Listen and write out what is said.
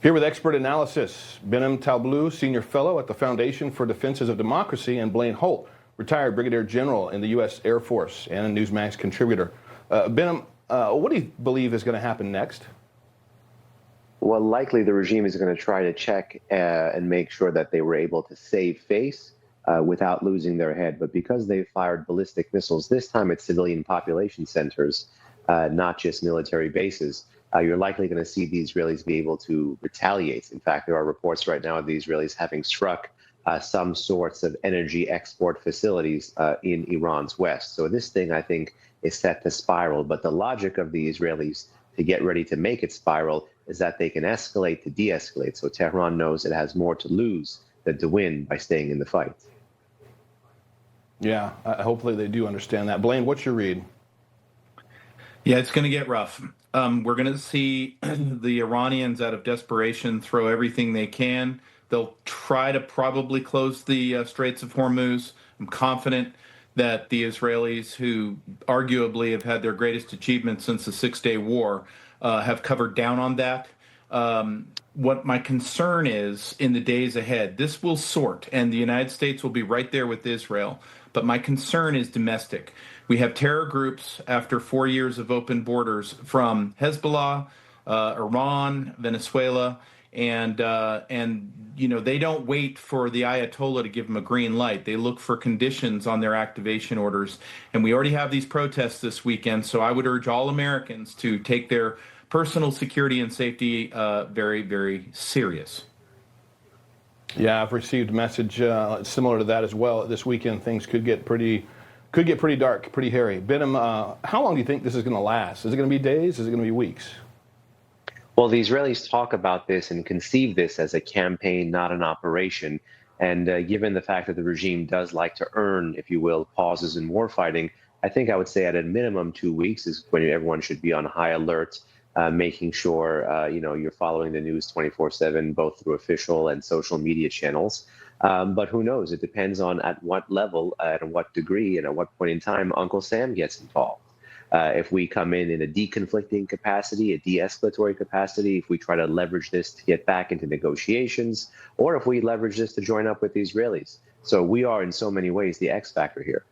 Here with expert analysis, Behnam Ben Taleblu, Senior Fellow at the Foundation for Defenses of Democracy, and Blaine Holt, retired Brigadier General in the U.S. Air Force and a Newsmax contributor. Behnam, what do you believe is going to happen next? Well, likely the regime is going to try to check and make sure that they were able to save face without losing their head. But because they fired ballistic missiles, this time at civilian population centers, not just military bases, you're likely going to see the Israelis be able to retaliate. In fact, there are reports right now of the Israelis having struck some sorts of energy export facilities in Iran's west. So this thing, I think, is set to spiral. But the logic of the Israelis to get ready to make it spiral is that they can escalate to de-escalate. So Tehran knows it has more to lose than to win by staying in the fight. Yeah, hopefully they do understand that. Blaine, what's your read? Yeah, it's going to get rough. We're going to see the Iranians, out of desperation, throw everything they can. They'll try to probably close the Straits of Hormuz. I'm confident that the Israelis, who arguably have had their greatest achievement since the Six-Day War, have covered down on that. What my concern is in the days ahead, this will sort, and the United States will be right there with Israel. But my concern is domestic. We have terror groups after 4 years of open borders from Hezbollah, Iran, Venezuela, and you know, they don't wait for the Ayatollah to give them a green light. They look for conditions on their activation orders. And we already have these protests this weekend, so I would urge all Americans to take their personal security and safety very, very serious. Yeah, I've received a message similar to that as well. This weekend, things could get pretty dark, pretty hairy. Behnam, how long do you think this is going to last? Is it going to be days? Is it going to be weeks? Well, the Israelis talk about this and conceive this as a campaign, not an operation. And given the fact that the regime does like to earn, if you will, pauses in warfighting, I think I would say at a minimum 2 weeks is when everyone should be on high alert, making sure you're following the news 24/7, both through official and social media channels. But who knows? It depends on at what level, at what degree, and at what point in time Uncle Sam gets involved. If we come in a deconflicting capacity, a de-escalatory capacity, if we try to leverage this to get back into negotiations, or if we leverage this to join up with the Israelis. So we are in so many ways the X factor here.